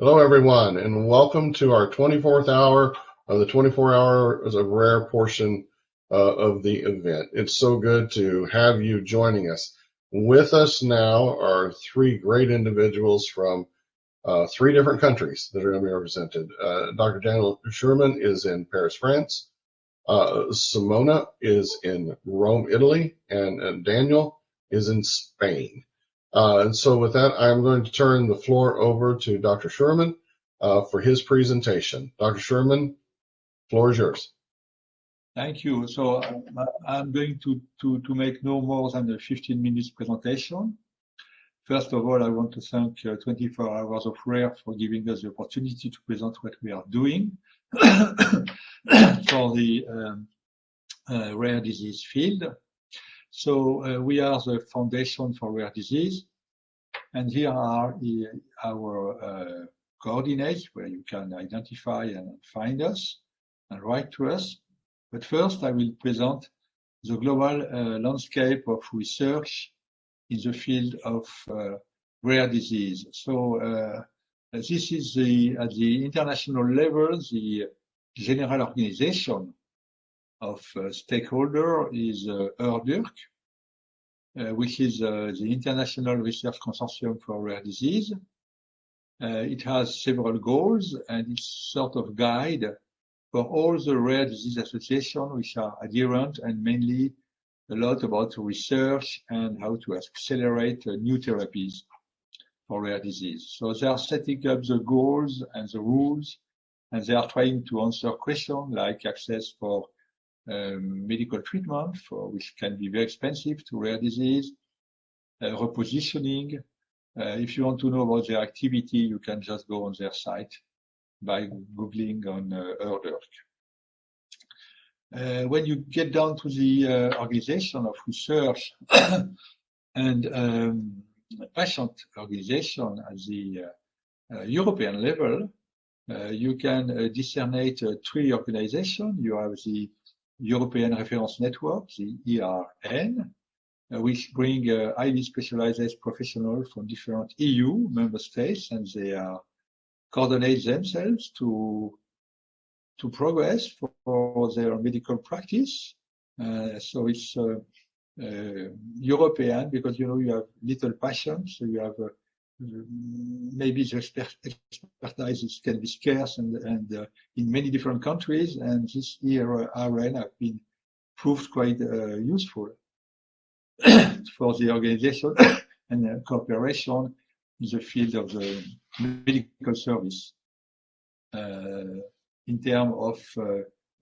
Hello, everyone, and welcome to our 24th hour of the 24 hours of rare portion of the event. It's so good to have you joining us. With us now are three great individuals from three different countries that are going to be represented. Dr. Daniel Sherman is in Paris, France. Simona is in Rome, Italy, and Daniel is in Spain. And so with that, I'm going to turn the floor over to Dr. Sherman for his presentation. Dr. Sherman, the floor is yours. Thank you. So I'm going to make no more than a 15 minutes presentation. First of all, I want to thank 24 Hours of Rare for giving us the opportunity to present what we are doing for the rare disease field. So we are the Foundation for Rare Disease, and here are our coordinates where you can identify and find us and write to us. But first, I will present the global landscape of research in the field of rare disease. So this is at the international level, the general organization of Stakeholder is HoR, which is the International Research Consortium for Rare Disease. It has several goals, and it's sort of guide for all the rare disease associations which are adherent, and mainly a lot about research and how to accelerate new therapies for rare disease. So they are setting up the goals and the rules, and they are trying to answer questions like access for medical treatment, which can be very expensive to rare disease, repositioning. If you want to know about their activity, you can just go on their site by Googling on HoR. When you get down to the organization of research and patient organization at the European level, you can disseminate three organizations. You have the European Reference Network, the ERN, which bring highly specialized professionals from different EU member states, and they coordinate themselves to progress for their medical practice. So it's European because you have little patients, so you have maybe the expertise can be scarce and in many different countries, and this ERN have been proved quite useful for the organization and cooperation in the field of the medical service in terms of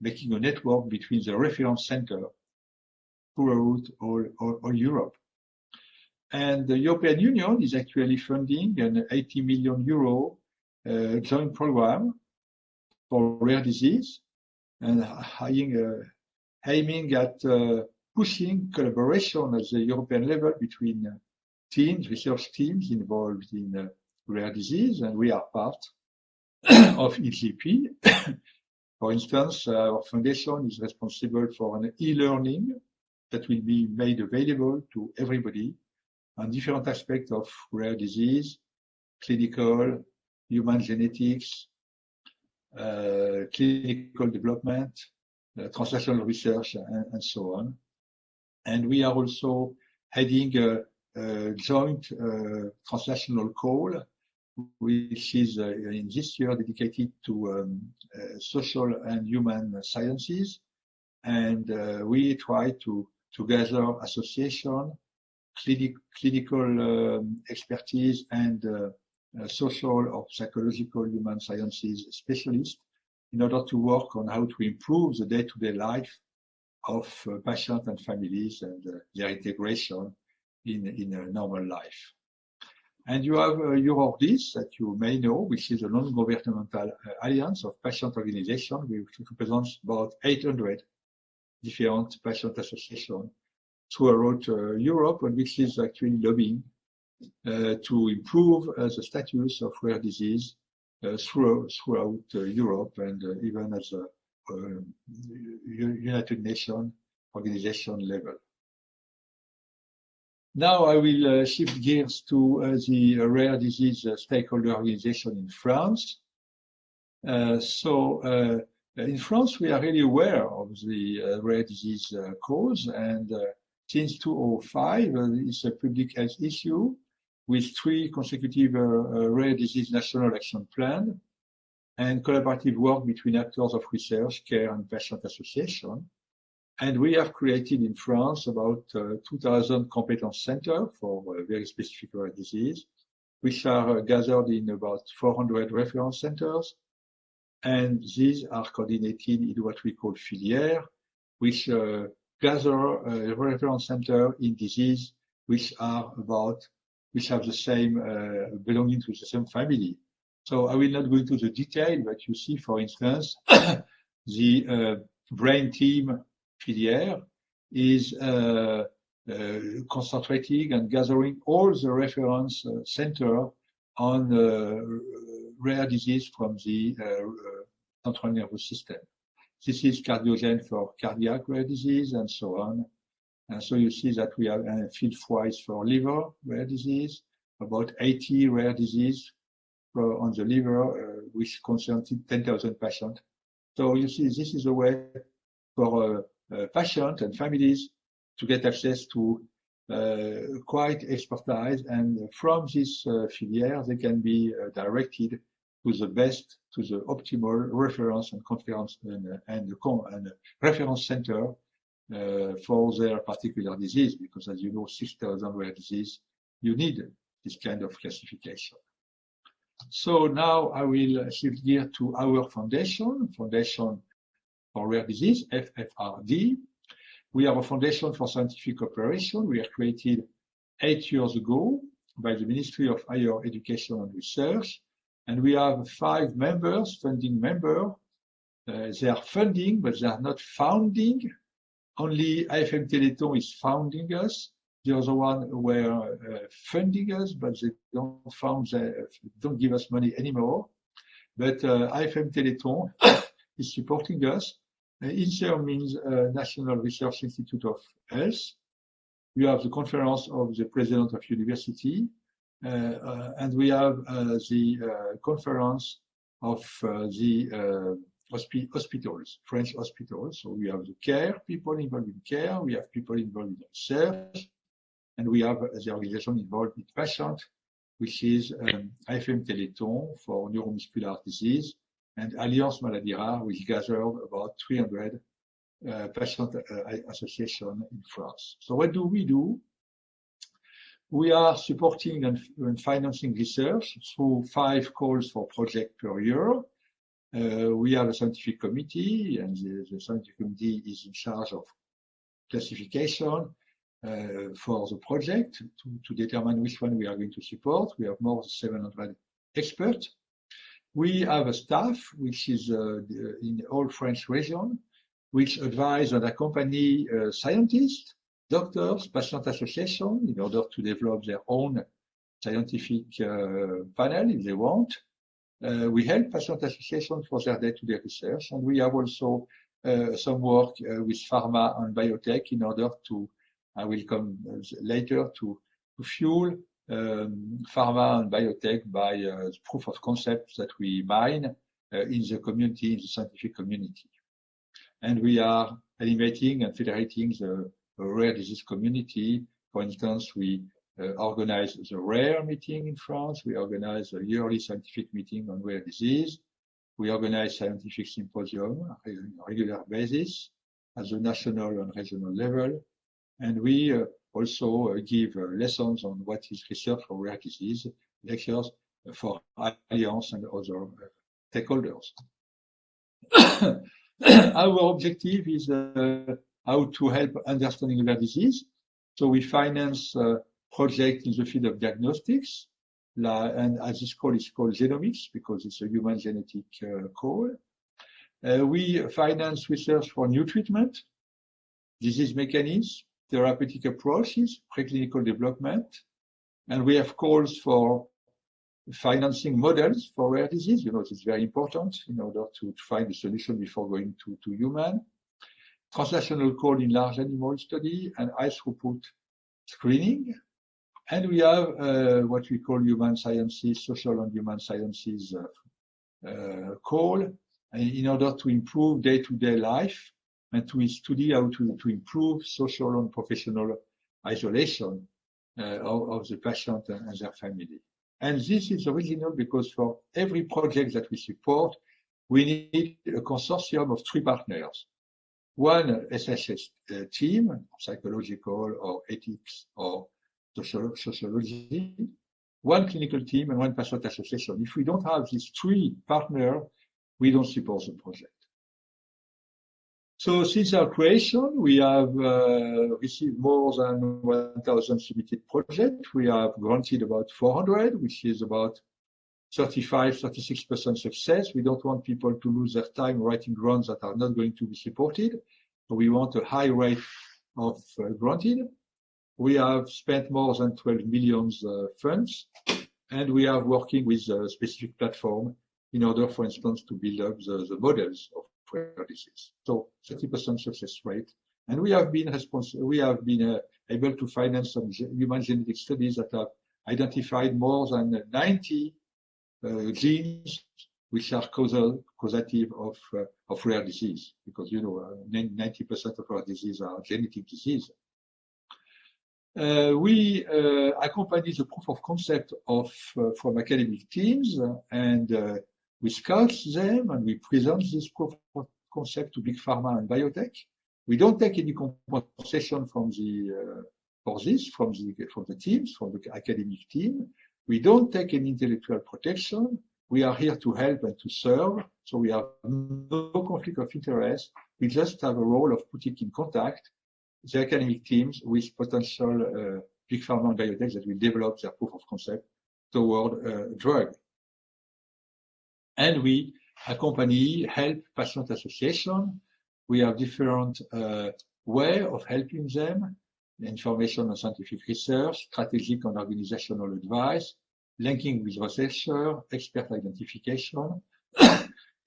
making a network between the reference center throughout all Europe. And the European Union is actually funding an 80 million euro joint program for rare disease and aiming at pushing collaboration at the European level between research teams involved in rare disease, and we are part of EGP. For instance, our foundation is responsible for an e-learning that will be made available to everybody on different aspects of rare disease, clinical, human genetics, clinical development, translational research, and so on. And we are also heading a joint translational call, which is in this year dedicated to social and human sciences. And we try to gather association, clinical expertise, and social or psychological human sciences specialists in order to work on how to improve the day-to-day life of patients and families and their integration in a normal life. And you have HoR that you may know, which is a non-governmental alliance of patient organizations, which represents about 800 different patient associations throughout Europe, and which is actually lobbying to improve the status of rare disease throughout Europe and even at the United Nations organization level. Now I will shift gears to the rare disease stakeholder organization in France. In France, we are really aware of the rare disease cause, and since 2005, it's a public health issue with 3 consecutive rare disease national action plans and collaborative work between actors of research, care, and patient association. And we have created in France about 2,000 competence centers for very specific rare disease, which are gathered in about 400 reference centers. And these are coordinated in what we call filières, which gather a reference center in disease which have the same, belonging to the same family. So I will not go into the detail, but you see, for instance, the brain team filière is concentrating and gathering all the reference center on rare disease from the central nervous system. This is Cardiogen for cardiac rare disease and so on. And so you see that we have field-wise for liver rare disease, about 80 rare disease on the liver, which concerns 10,000 patients. So you see, this is a way for patients and families to get access to quite expertise, and from this filière, they can be directed to the best, to the optimal reference and conference and reference center for their particular disease, because as you know, 6,000 rare disease, you need this kind of classification. So now I will shift gear to our foundation for Rare Disease, FFRD. We are a foundation for scientific cooperation. We are created 8 years ago by the Ministry of Higher Education and Research. And we have 5 members, funding members. They are funding, but they are not founding. Only IFM Téléthon is founding us. The other one were funding us, but they don't give us money anymore. But IFM Téléthon is supporting us. INSER means National Research Institute of Health. We have the conference of the president of university, and we have the conference of the hospitals, French hospitals. So we have the care, people involved in care, we have people involved in research, and we have the organization involved in patient, which is IFM Téléthon for neuromuscular disease, and Alliance Maladies Rares, which gathered about 300 patient associations in France. So what do? We are supporting and financing research through 5 calls for project per year. We have a scientific committee, and the scientific committee is in charge of classification for the project to determine which one we are going to support. We have more than 700 experts. We have a staff which is in all French region, which advise and accompany scientists, doctors, patient associations in order to develop their own scientific panel if they want. We help patient associations for their day-to-day research, and we have also some work with pharma and biotech in order to, I will come later, to fuel pharma and biotech by proof of concept that we mine in the community, in the scientific community. And we are animating and federating the rare disease community. For instance, we organize the RARE meeting in France. We organize a yearly scientific meeting on rare disease. We organize scientific symposium on a regular basis at the national and regional level. And we also give lessons on what is research for rare disease, lectures for Alliance and other stakeholders. Our objective is how to help understanding rare disease. So we finance projects in the field of diagnostics, and as this call is called genomics because it's a human genetic call. We finance research for new treatment, disease mechanisms, therapeutic approaches, preclinical development, and we have calls for financing models for rare disease. You know, it's very important in order to find a solution before going to human. Translational call in large animal study and high throughput screening And we have what we call human sciences, social and human sciences call, in order to improve day-to-day life and to study how to improve social and professional isolation of the patient and their family. And this is original because for every project that we support, we need a consortium of 3 partners. One SSS team, psychological or ethics or sociology, 1 clinical team and 1 patient association. If we don't have these 3 partners, we don't support the project. So since our creation, we have received more than 1,000 submitted projects. We have granted about 400, which is about 35–36% success. We don't want people to lose their time writing grants that are not going to be supported. So we want a high rate of granted. We have spent more than 12 million funds, and we are working with a specific platform in order, for instance, to build up the models of rare disease. So 30% success rate, and we have been able to finance some human genetic studies that have identified more than 90 genes which are causative of rare disease, because 90% of rare disease are genetic disease. We accompany the proof of concept from academic teams, and we scout them and we present this proof of concept to big pharma and biotech. We don't take any compensation from the teams, from the academic team. We don't take any intellectual protection. We are here to help and to serve, so we have no conflict of interest. We just have a role of putting in contact the academic teams with potential big pharma and biotech that will develop their proof of concept toward a drug. And we accompany, help patient association. We have different way of helping them: information and scientific research, strategic and organizational advice, linking with researcher, expert identification,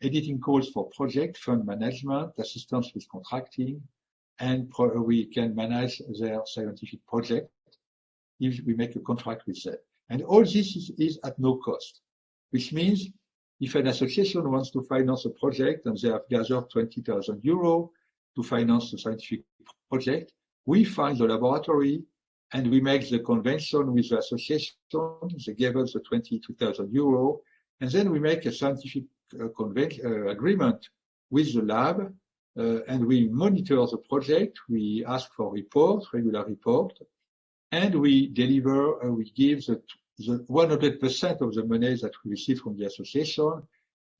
editing calls for project, fund management, assistance with contracting, and we can manage their scientific project if we make a contract with them. And all this is at no cost, which means if an association wants to finance a project and they have gathered 20,000 euros to finance a scientific project, we find the laboratory and we make the convention with the association. They give us the 22,000 euros, and then we make a scientific agreement with the lab, and we monitor the project. We ask for regular report, and we deliver. We give the 100% of the money that we receive from the association.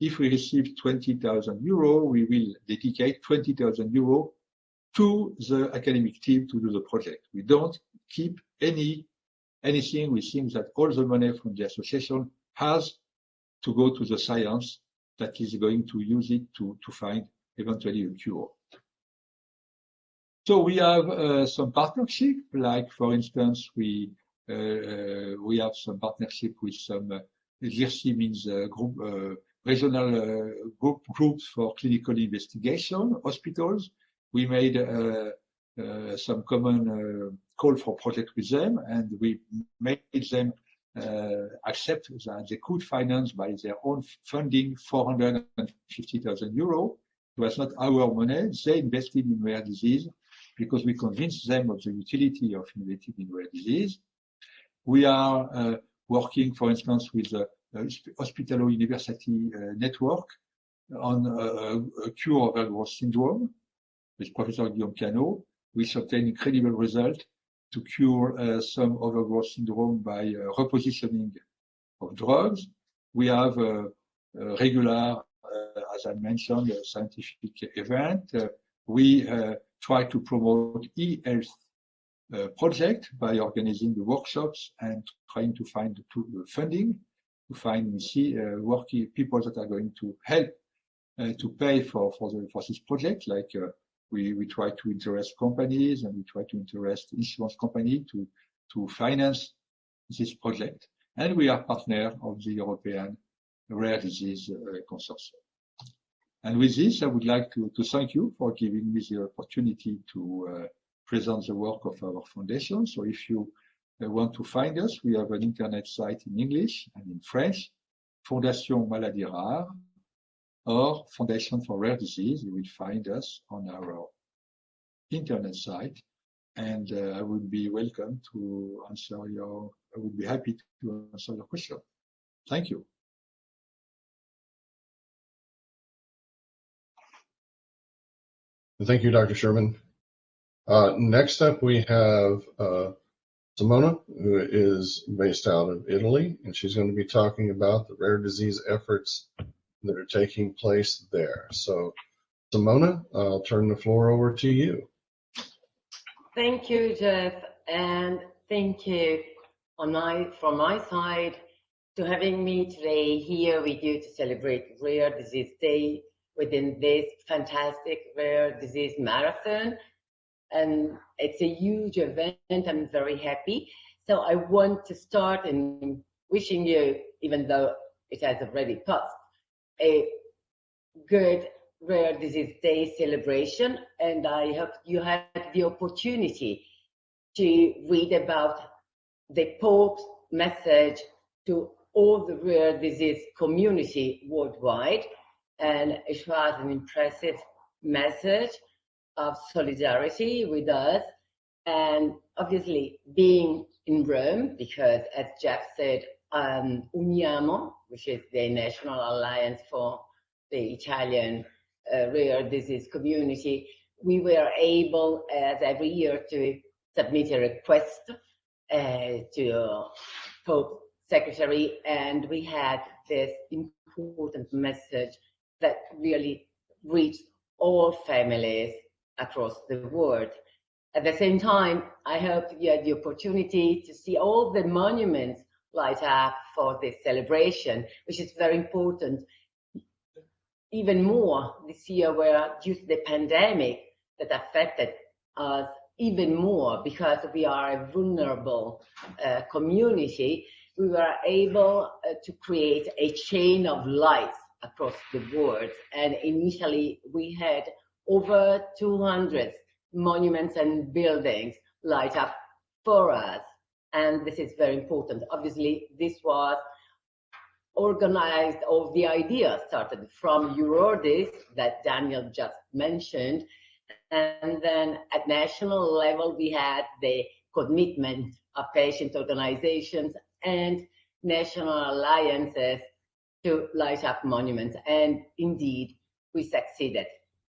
If we receive 20,000 euros, we will dedicate 20,000 euros to the academic team to do the project. We don't keep anything. We think that all the money from the association has to go to the science that is going to use it to find eventually a cure. So we have some partnership, like for instance, we have some partnership with some GIRC means group, regional groups for clinical investigation, hospitals. We made some common call for project with them, and we made them accept that they could finance by their own funding 450,000 euros. It was not our money. They invested in rare disease because we convinced them of the utility of investing in rare disease. We are working, for instance, with the Hospital University network on a cure of overgrowth syndrome with Professor Guillaume Cano, which obtained incredible result to cure some overgrowth syndrome by repositioning of drugs. We have a regular, as I mentioned, a scientific event. We try to promote e-health project by organizing the workshops and trying to find the funding, to find working people that are going to help to pay for this project. Like we try to interest companies, and we try to interest insurance company to finance this project. And we are partner of the European Rare Disease Consortium. And with this, I would like to thank you for giving me the opportunity to present the work of our foundation. So if you want to find us, we have an internet site in English and in French, Fondation Maladies Rares, or Foundation for Rare Disease. You will find us on our internet site, and I would be welcome to answer I would be happy to answer your question. Thank you. Thank you, Dr. Sherman. Next up, we have Simona, who is based out of Italy, and she's going to be talking about the rare disease efforts that are taking place there. So, Simona, I'll turn the floor over to you. Thank you, Jeff, and thank you from my side to having me today here with you to celebrate Rare Disease Day within this fantastic rare disease marathon. And it's a huge event. I'm very happy. So I want to start in wishing you, even though it has already passed, a good Rare Disease Day celebration. And I hope you had the opportunity to read about the Pope's message to all the rare disease community worldwide. And it was an impressive message of solidarity with us, and obviously being in Rome, because as Jeff said, Uniamo, which is the National Alliance for the Italian rare disease community, we were able, as every year, to submit a request to Pope Secretary, and we had this important message that really reached all families across the world. At the same time, I hope you had the opportunity to see all the monuments light up for this celebration, which is very important. Even more this year, where due to the pandemic that affected us even more, because we are a vulnerable community, we were able to create a chain of lights across the world. And initially, we had over 200 monuments and buildings light up for us. And this is very important. Obviously, this was organized, or the idea started from HoR that Daniel just mentioned. And then at national level, we had the commitment of patient organizations and national alliances to light up monuments. And indeed, we succeeded.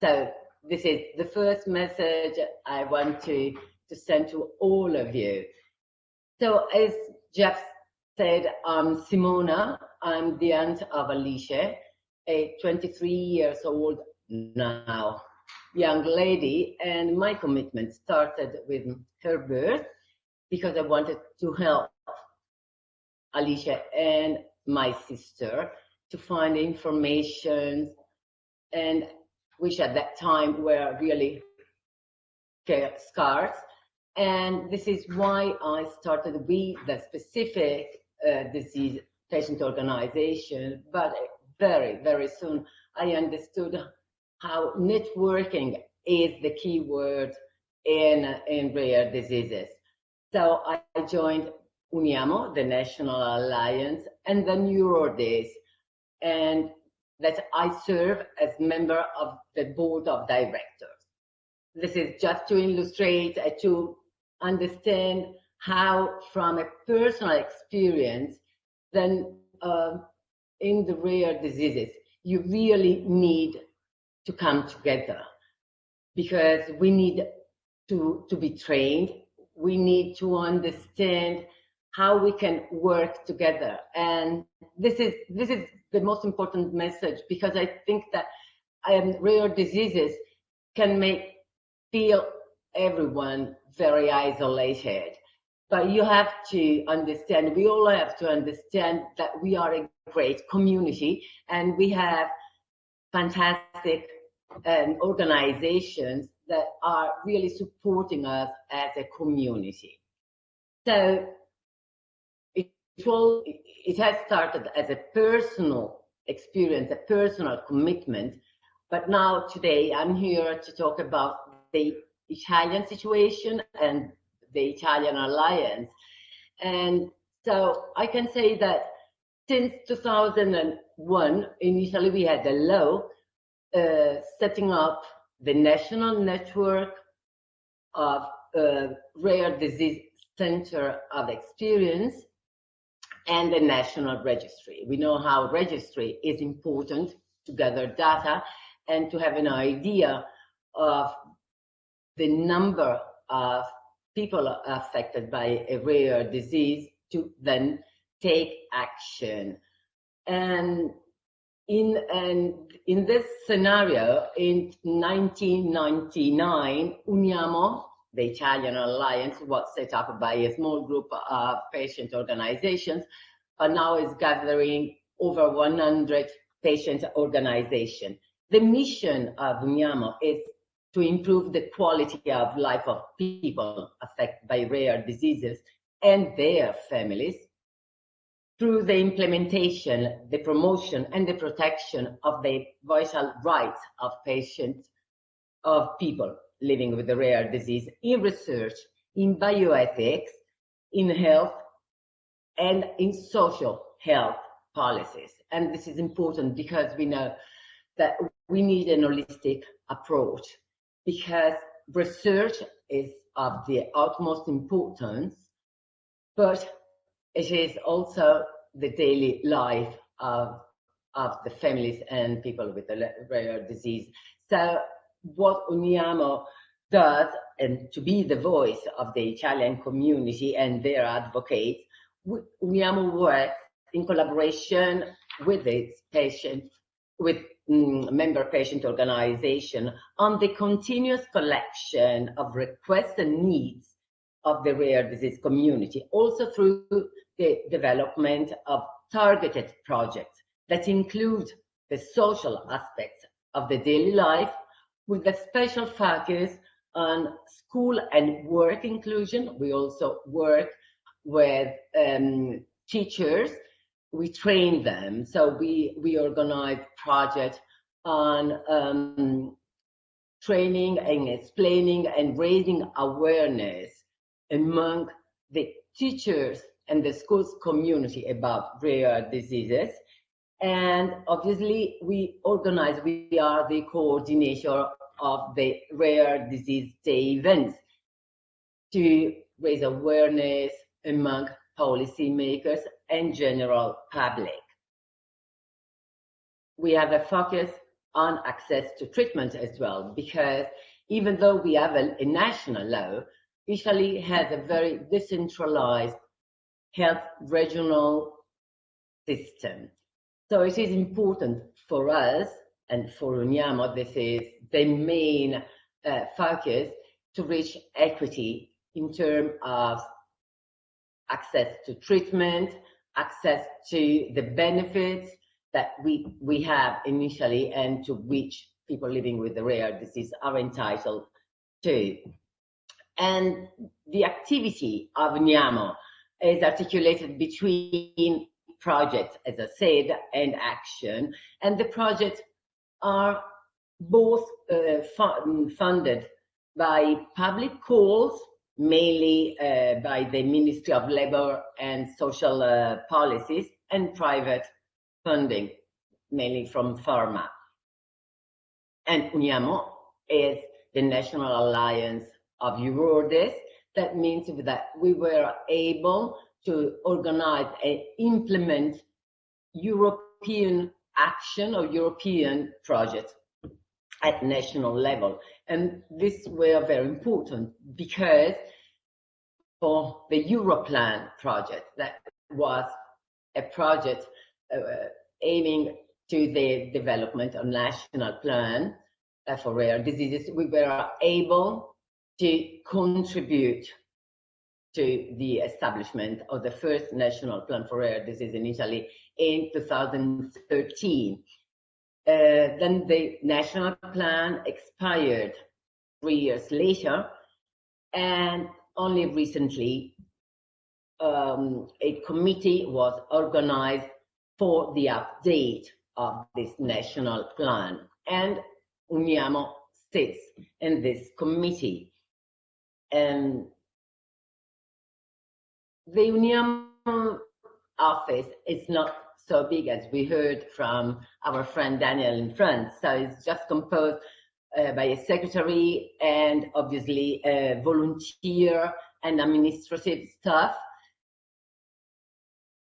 So this is the first message I want to send to all of you. So as Jeff said, I'm Simona. I'm the aunt of Alicia, a 23 years old now young lady, and my commitment started with her birth because I wanted to help Alicia and my sister to find information, and which at that time were really scarce. And this is why I started with the specific disease patient organization. But very, very soon I understood how networking is the key word in rare diseases. So I joined Uniamo, the National Alliance, and then HoR, and that I serve as member of the board of directors. This is just to illustrate, to understand how, from a personal experience, then in the rare diseases, you really need to come together, because we need to be trained. We need to understand how we can work together. And this is the most important message, because I think that rare diseases can feel everyone very isolated. But you have to understand, we all have to understand that we are a great community, and we have fantastic organizations that are really supporting us as a community. So it has started as a personal experience, a personal commitment, but now today I'm here to talk about the Italian situation and the Italian Alliance. And so I can say that since 2001, initially we had a law setting up the National Network of Rare Disease Center of Experience and the National Registry. We know how registry is important to gather data and to have an idea of the number of people affected by a rare disease to then take action. And in this scenario, in 1999, Uniamo, the Italian alliance, was set up by a small group of patient organizations, but now is gathering over 100 patient organizations. The mission of Uniamo is to improve the quality of life of people affected by rare diseases and their families through the implementation, the promotion, and the protection of the vital rights of patients, of people living with a rare disease, in research, in bioethics, in health, and in social health policies. And this is important because we know that we need an holistic approach, because research is of the utmost importance, but it is also the daily life of the families and people with a rare disease. So what Uniamo does, and to be the voice of the Italian community and their advocates, Uniamo works in collaboration with its patients, with member patient organization on the continuous collection of requests and needs of the rare disease community, also through the development of targeted projects that include the social aspects of the daily life, with a special focus on school and work inclusion. We also work with teachers. We train them. So we organize projects on training and explaining and raising awareness among the teachers and the schools community about rare diseases. And obviously we are the coordinator of the Rare Disease Day events to raise awareness among policymakers and general public. We have a focus on access to treatment as well, because even though we have a national law, Italy has a very decentralized health regional system. So it is important for us, and for Uniamo, this is the main focus, to reach equity in terms of access to treatment, access to the benefits that we have initially and to which people living with the rare disease are entitled to. And the activity of Uniamo is articulated between projects, as I said, and action. And the projects are both funded by public calls, mainly by the Ministry of Labor and Social Policies, and private funding, mainly from pharma. And Uniamo is the National Alliance of HoR. That means that we were able to organize and implement European action or European projects at national level. And this were very important because for the Europlan project, that was a project aiming to the development of national plan for rare diseases, we were able to contribute to the establishment of the first national plan for rare disease in Italy in 2013. Then the national plan expired 3 years later, and only recently a committee was organized for the update of this national plan, and Uniamo sits in this committee. And the Uniamo office is not so big as we heard from our friend Daniel in France. So it's just composed by a secretary and obviously a volunteer and administrative staff.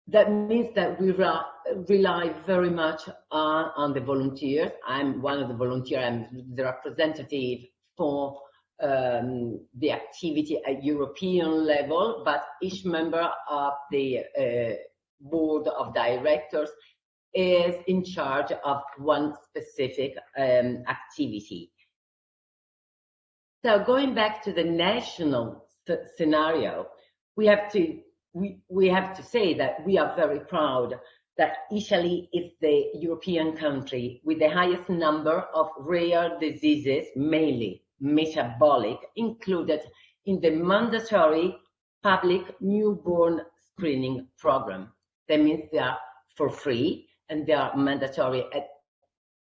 That means that we rely very much on the volunteers. I'm one of the volunteers. I'm the representative for the activity at European level, but each member of the board of directors is in charge of one specific activity. So going back to the national scenario, we have to say that we are very proud that Italy is the European country with the highest number of rare diseases, mainly metabolic, included in the mandatory public newborn screening program. That means they are for free and they are mandatory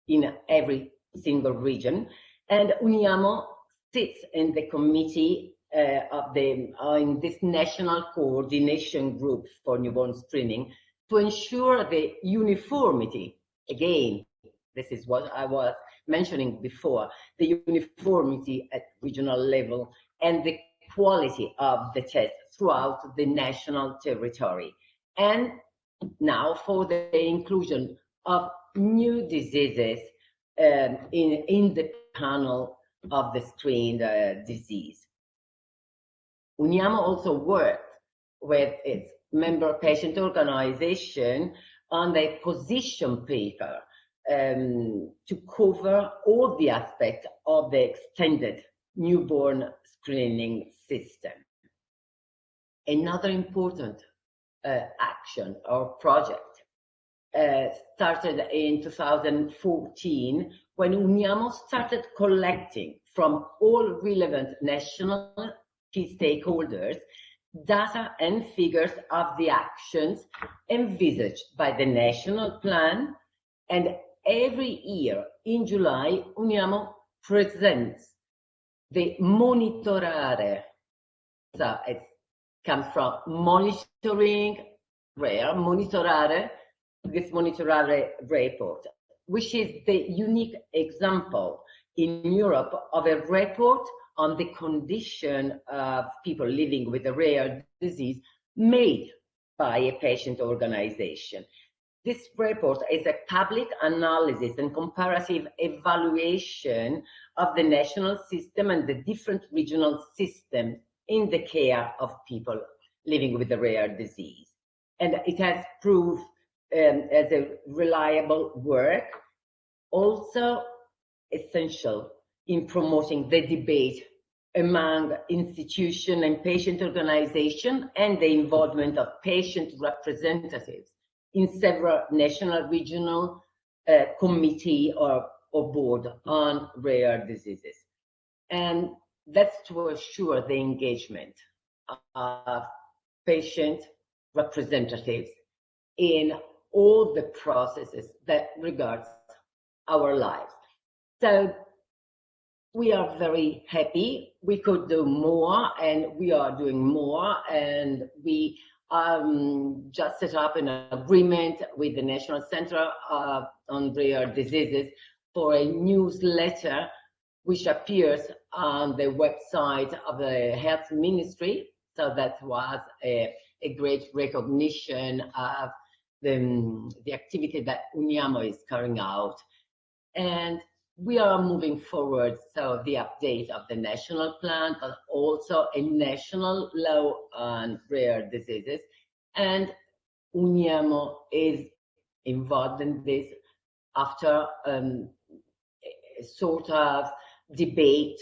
in every single region. And Uniamo sits in the committee in this national coordination group for newborn screening to ensure the uniformity. Again, this is what I was mentioning before, the uniformity at regional level and the quality of the test throughout the national territory. And now for the inclusion of new diseases in the panel of the screened disease. Uniamo also worked with its member patient organization on a position paper to cover all the aspects of the extended newborn screening system. Another important action or project started in 2014 when Uniamo started collecting from all relevant national key stakeholders data and figures of the actions envisaged by the national plan, and every year in July Uniamo presents the monitorare. So it comes from monitoring, rare, monitorare, this monitorare report, which is the unique example in Europe of a report on the condition of people living with a rare disease made by a patient organization. This report is a public analysis and comparative evaluation of the national system and the different regional systems in the care of people living with a rare disease. And it has proved as a reliable work, also essential in promoting the debate among institution and patient organization and the involvement of patient representatives in several national, regional committee or board on rare diseases. And that's to assure the engagement of patient representatives in all the processes that regards our lives. So we are very happy. We could do more, and we are doing more, and we just set up an agreement with the National Center on Rare Diseases for a newsletter which appears on the website of the Health Ministry. So that was a great recognition of the activity that Uniamo is carrying out. And we are moving forward, so the update of the national plan, but also a national law on rare diseases. And Uniamo is involved in this after a sort of debate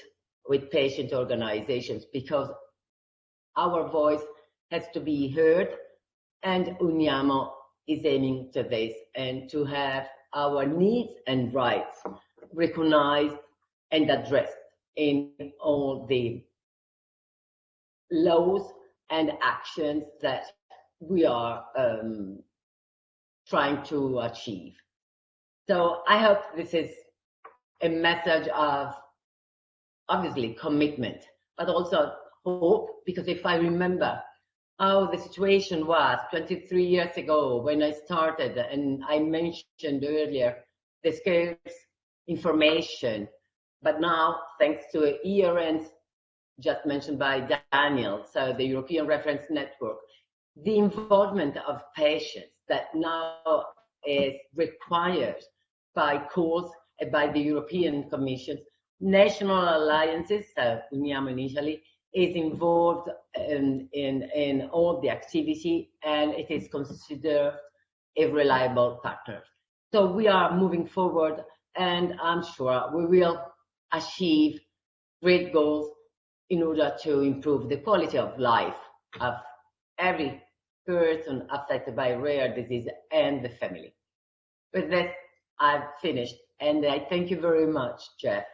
with patient organizations, because our voice has to be heard, and Uniamo is aiming to this and to have our needs and rights recognized and addressed in all the laws and actions that we are trying to achieve. So I hope this is a message of obviously commitment, but also hope, because if I remember how the situation was 23 years ago when I started, and I mentioned earlier the scarce information. But now, thanks to ERNs, just mentioned by Daniel, so the European Reference Network, the involvement of patients that now is required by courts and by the European Commission. National alliances, so Uniamo in Italy, is involved in all the activity, and it is considered a reliable partner. So we are moving forward, and I'm sure we will achieve great goals in order to improve the quality of life of every person affected by rare disease and the family. With this, I've finished, and I thank you very much, Jeff.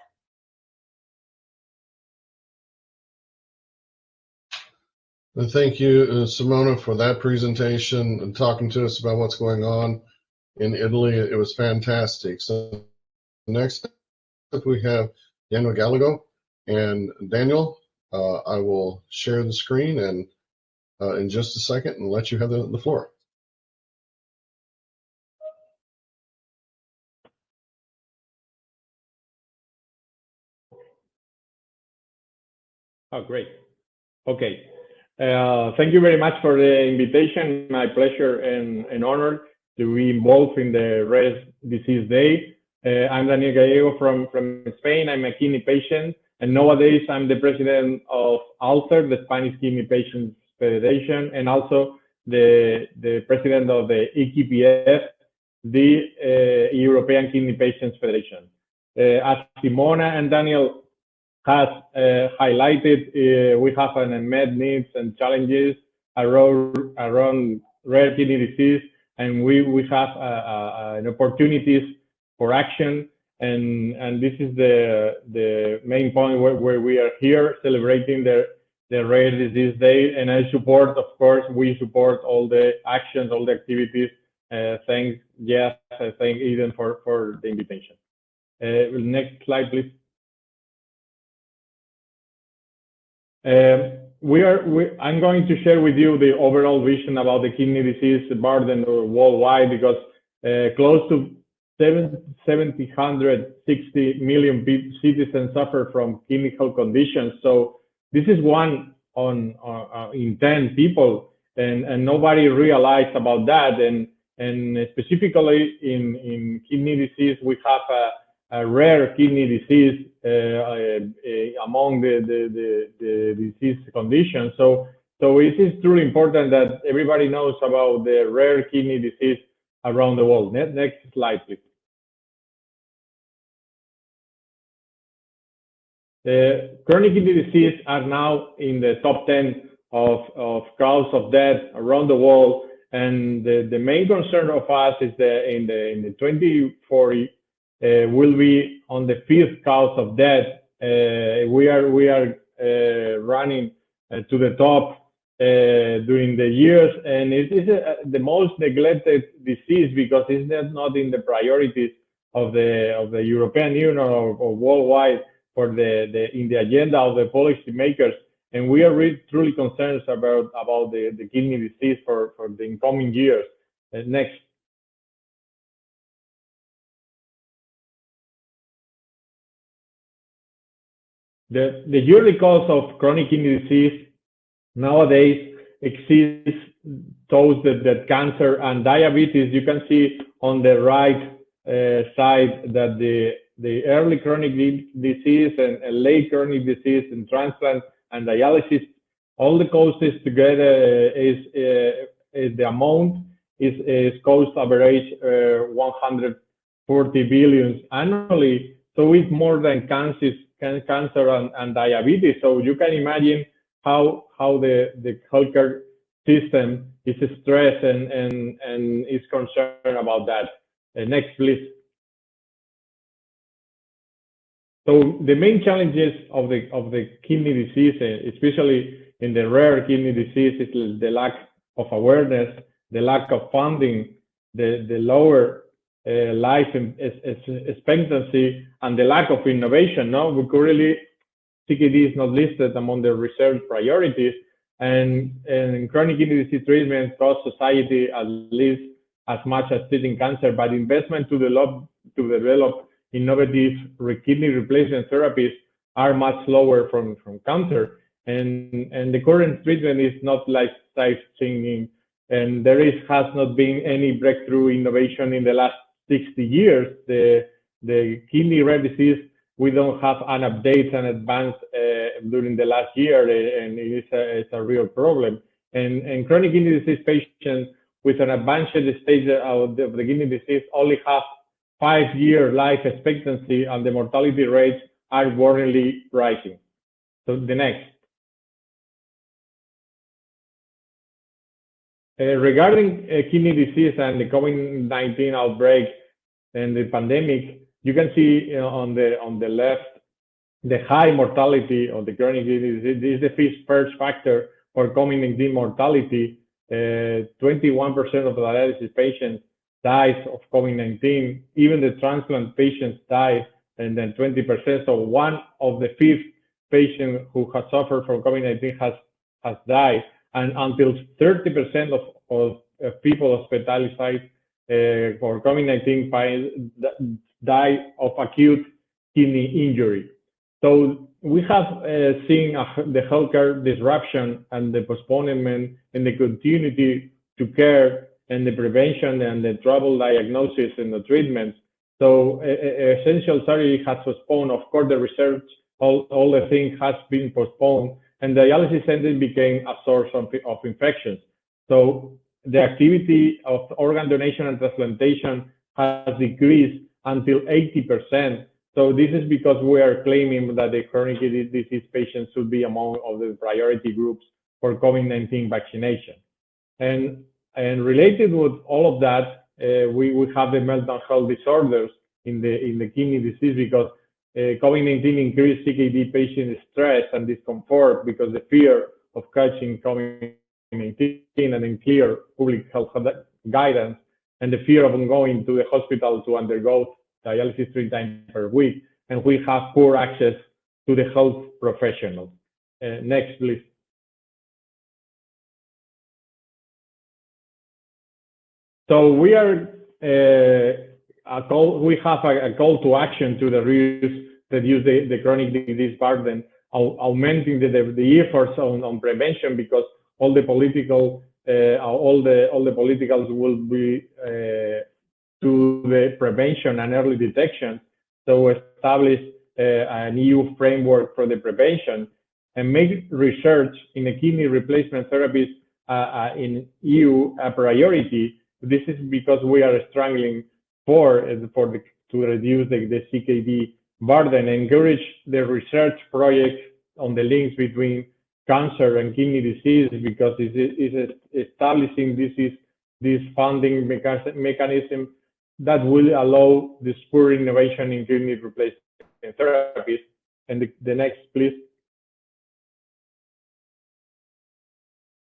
And thank you, Simona, for that presentation and talking to us about what's going on in Italy. It was fantastic. So next up we have Daniel Gallagher. And Daniel, I will share the screen and in just a second and let you have the floor. Oh, great. Okay. Thank you very much for the invitation. My pleasure and honor to be involved in the Rare Disease Day. I'm Daniel Gallego from Spain. I'm a kidney patient, and nowadays I'm the president of HoR, the Spanish Kidney Patients Federation, and also the president of the EKPF, the European Kidney Patients Federation. As Simona and Daniel has highlighted, we have an unmet needs and challenges around rare kidney disease, and we have an opportunities for action, and this is the main point where we are here celebrating the Rare Disease Day. And I support, of course, we support all the actions, all the activities. Thanks, Jeff. Thank Eden for the invitation. Next slide, please. I'm going to share with you the overall vision about the kidney disease burden worldwide, because close to 760 million citizens suffer from kidney health conditions. So this is one in 10 people, and nobody realized about that. And specifically in kidney disease, we have a rare kidney disease among the disease conditions. So it is truly important that everybody knows about the rare kidney disease around the world. Next slide, please. Chronic kidney disease are now in the top 10 of cause of death around the world, and the main concern of us is that in the 2040 will be on the 5th cause of death. We are running to the top during the years, and it is the most neglected disease because it's not in the priorities of the European Union or worldwide for in the agenda of the policy makers. And we are really truly concerned about the kidney disease for the incoming years. Next. The yearly cause of chronic kidney disease nowadays exceeds those that cancer and diabetes. You can see on the right side that the early chronic disease and late chronic disease and transplant and dialysis, all the causes together is the amount is cost average 140 billion annually. So it's more than cancer and diabetes. So you can imagine how the healthcare system is stressed and is concerned about that. Next, please. So the main challenges of the kidney disease, especially in the rare kidney disease, is the lack of awareness, the lack of funding, the lower life expectancy, and the lack of innovation. No, currently CKD is not listed among the research priorities, And chronic kidney disease treatment costs society at least as much as treating cancer, but investment to develop innovative kidney replacement therapies are much lower from cancer. And the current treatment is not life-changing, and has not been any breakthrough innovation in the last 60 years. The kidney rare disease, we don't have an update and advance during the last year, and it's a real problem. And chronic kidney disease patients with an advanced stage of the kidney disease only have 5-year life expectancy, and the mortality rates are worryingly rising. So the next. Regarding kidney disease and the COVID-19 outbreak and the pandemic, you can see on the left the high mortality of the chronic kidney disease. This is the first factor for COVID-19 mortality. 21% of the dialysis patients dies of COVID-19. Even the transplant patients die, and then 20%. So 1 of the 5 patients who has suffered from COVID-19 has died. And until 30% of people hospitalized for COVID-19 die of acute kidney injury. So we have seen the healthcare disruption and the postponement and the continuity to care and the prevention and the trouble diagnosis and the treatments. So essential surgery has postponed. Of course, the research, all the things has been postponed, and the dialysis center became a source of infections. So the activity of organ donation and transplantation has decreased until 80%. So this is because we are claiming that the chronic kidney disease patients should be among of the priority groups for COVID-19 vaccination. And related with all of that, we have the mental health disorders in the kidney disease, because COVID-19 increased CKD patient stress and discomfort because the fear of catching COVID-19 and unclear public health guidance, and the fear of going to the hospital to undergo dialysis 3 times per week. And we have poor access to the health professionals. Next, please. So we are we have a call to action to reduce the chronic disease burden, augmenting the efforts on prevention, because all the politicals will be to the prevention and early detection. So establish an EU framework for the prevention and make research in the kidney replacement therapies in EU a priority. This is because we are struggling to reduce the CKD burden, encourage the research projects on the links between cancer and kidney disease, because it is establishing this funding mechanism that will allow the spur innovation in kidney replacement therapies. And the next, please.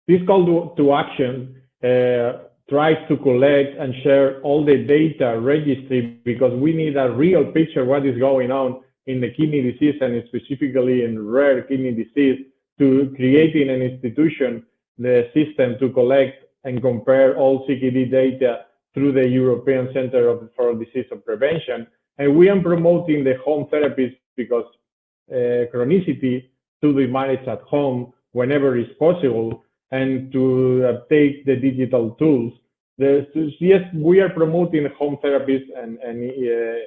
This call to action tries to collect and share all the data registry, because we need a real picture of what is going on in the kidney disease, and specifically in rare kidney disease, to creating an institution, the system to collect and compare all CKD data through the European Center for Disease of Prevention. And we are promoting the home therapies, because chronicity to be managed at home whenever is possible, and to take the digital tools. Yes, we are promoting home therapies and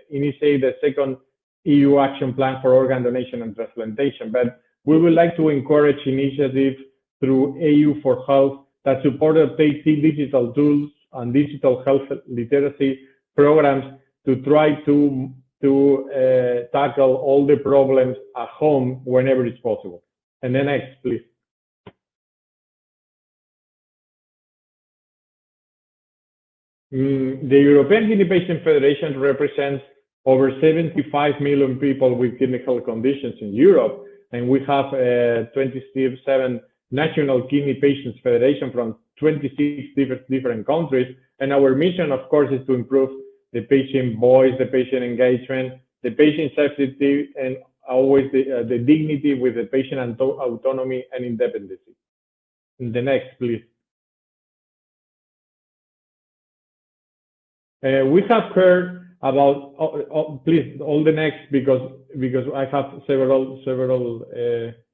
initiate the second EU action plan for organ donation and transplantation. But we would like to encourage initiatives through EU for Health that support uptake digital tools and digital health literacy programs to try to tackle all the problems at home whenever it's possible. And then next, please. The European Kidney Patient Federation represents over 75 million people with kidney health conditions in Europe, and we have 27 national kidney patients federation from 26 different countries. And our mission, of course, is to improve the patient voice, the patient engagement, the patient safety, and always the dignity with the patient autonomy and independence. The next, please. We have heard about, please, all the next, because I have several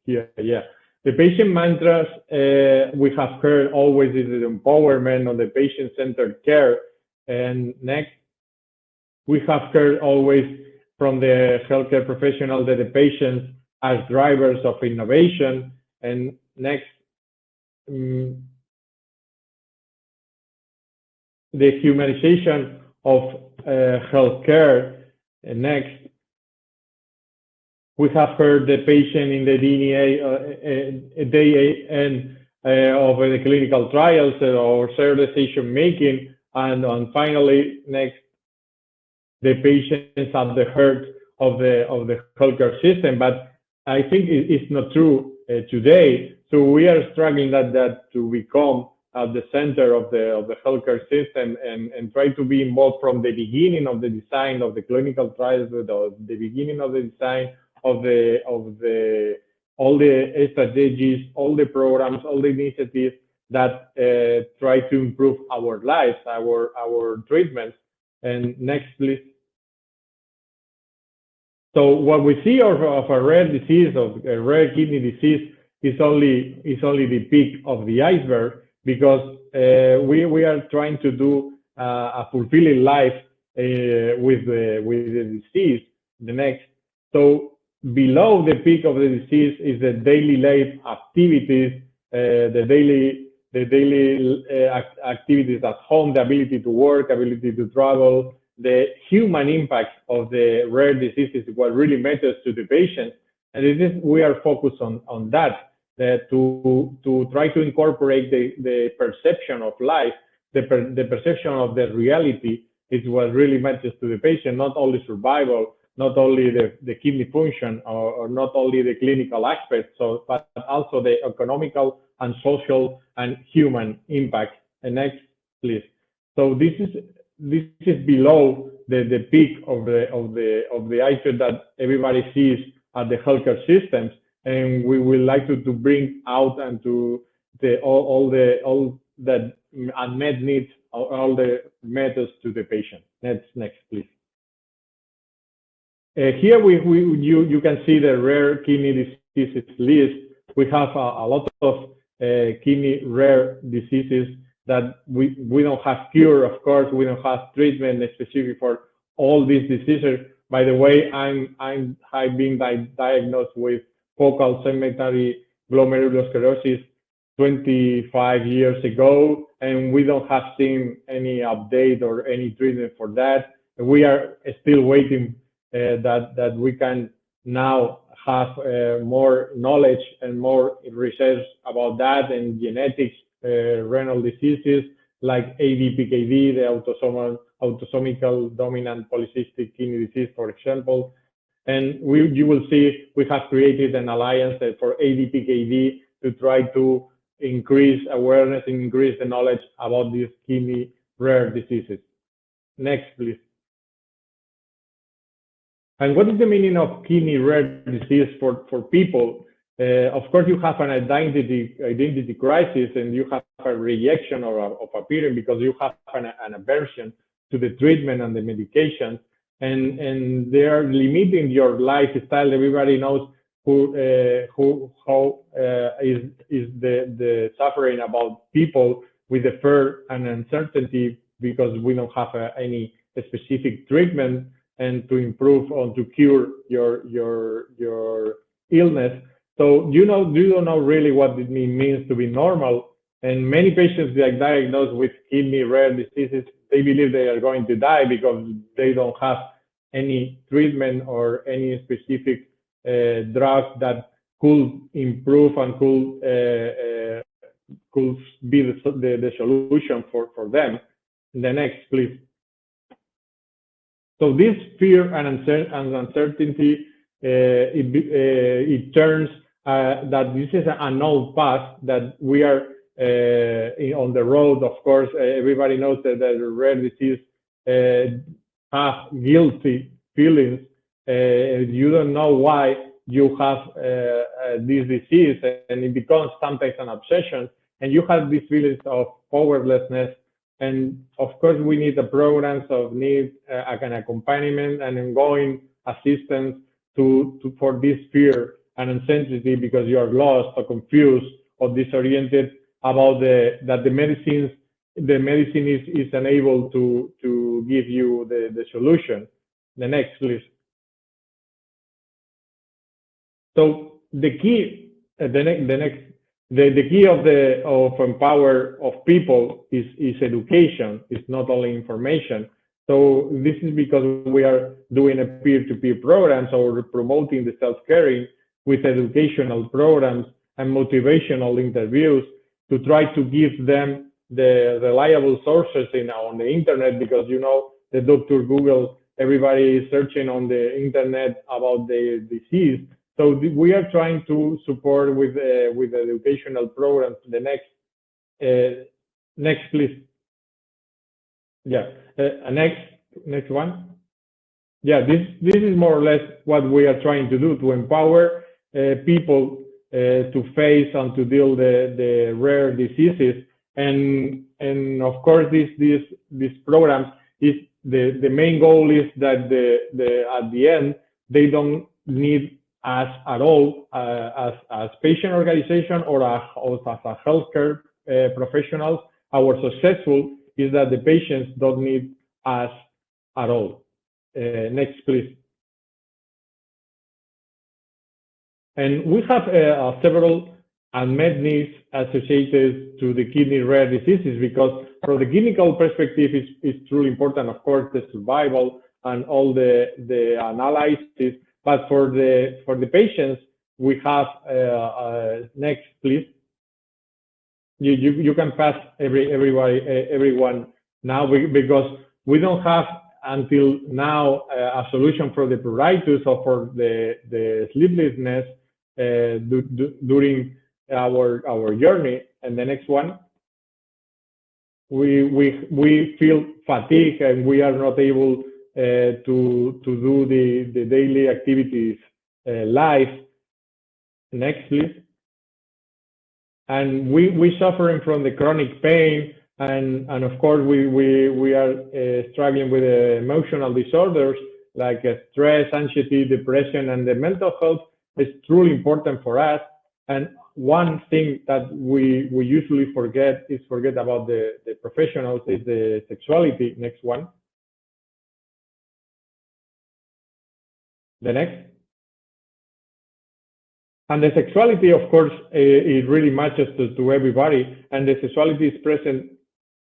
here. Yeah, the patient mantras we have heard always is the empowerment of the patient-centered care. And next, we have heard always from the healthcare professional that the patients are drivers of innovation. And next, the humanization of healthcare. And next, we have heard the patient in the day end of the clinical trials or shared decision making. And finally, next, the patients at the heart of the healthcare system. But I think it's not true today. So we are struggling that to become at the center of the healthcare system and try to be involved from the beginning of the design of the clinical trials, the beginning of the design of all the strategies, all the programs, all the initiatives that try to improve our lives, our treatments. And next, please. So what we see of a rare disease, of a rare kidney disease, is only the peak of the iceberg, because we are trying to do a fulfilling life with the disease. The next. So below the peak of the disease is the daily life activities, the daily activities at home, the ability to work, ability to travel. The human impact of the rare disease is what really matters to the patient, and we are focused on that, to try to incorporate the perception of life, the perception of the reality is what really matters to the patient, not only survival, not only the kidney function, or not only the clinical aspects, but also the economical and social and human impact. And next, please. So this is below the peak of the iceberg that everybody sees at the healthcare systems, and we would like to bring out and to all that unmet needs, all the methods to the patient. Next, please. Here you can see the rare kidney diseases list. We have a lot of kidney rare diseases that we don't have cure, of course. We don't have treatment specific for all these diseases. By the way, I've been diagnosed with focal segmentary glomerulosclerosis 25 years ago, and we don't have seen any update or any treatment for that. We are still waiting that we can now have more knowledge and more research about that, and genetics, renal diseases like ADPKD, the autosomal dominant polycystic kidney disease, for example. And you will see we have created an alliance for ADPKD to try to increase awareness and increase the knowledge about these kidney rare diseases. Next, please. And what is the meaning of kidney rare disease for people? Of course, you have an identity crisis, and you have a rejection of appearance because you have an aversion to the treatment and the medications, and they are limiting your lifestyle. Everybody knows how is the suffering about people with the fear and uncertainty, because we don't have any specific treatment and to improve or to cure your illness. So you don't know really what it means to be normal. And many patients that are diagnosed with kidney rare diseases, they believe they are going to die because they don't have any treatment or any specific drug that could improve and could be the solution for them. The next, please. So this fear and uncertainty, it turns that this is an old path that we are on the road. Of course, everybody knows that the rare disease have guilty feelings. You don't know why you have this disease, and it becomes sometimes an obsession. and you have these feelings of powerlessness. And of course, we need the programs of need an accompaniment and ongoing assistance for this fear and uncertainty because you are lost or confused or disoriented about that the medicine is unable to give you the solution. The next, please. So the key, the key of empower of people is education. It's not only information. So this is because we are doing a peer-to-peer programs or promoting the self-caring with educational programs and motivational interviews to try to give them the reliable sources on the internet, because you know the Dr. Google, everybody is searching on the internet about the disease. So we are trying to support with educational programs. The next, please. Yeah, next one. Yeah, this is more or less what we are trying to do, to empower people to face and to deal the rare diseases. And of course, this program is the main goal is that at the end they don't need us at all as patient organization or as a healthcare professionals. Our successful is that the patients don't need us at all. Next, please. And we have several unmet needs associated to the kidney rare diseases, because from the clinical perspective, it's truly important, of course, the survival and all the analysis. But for the patients, we have next, please. You can pass everyone now, because we don't have until now a solution for the pruritus or for the sleeplessness during our journey. And the next one, we feel fatigue and we are not able to do the daily activities live. Next, please. And we suffering from the chronic pain, and of course we are struggling with emotional disorders like stress, anxiety, depression, and the mental health is truly important for us. And one thing that we usually forget about the professionals is the sexuality. Next one. The next. And the sexuality, of course, it really matches to everybody, and the sexuality is present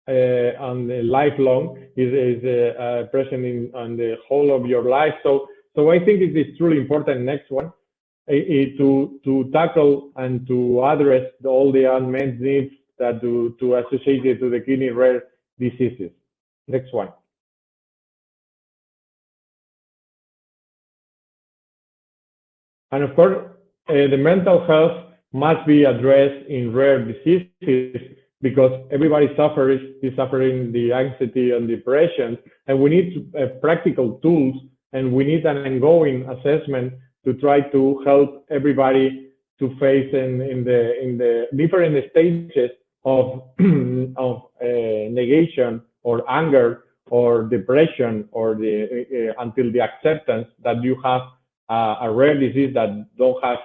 on the lifelong, is present on the whole of your life. So I think it is truly important. Next one, to tackle and to address all the unmet needs that to associate to the kidney rare diseases. Next one. And of course, the mental health must be addressed in rare diseases, because everybody is suffering the anxiety and depression, and we need practical tools, and we need an ongoing assessment to try to help everybody to face in the different stages of negation or anger or depression, or until the acceptance that you have a rare disease that don't have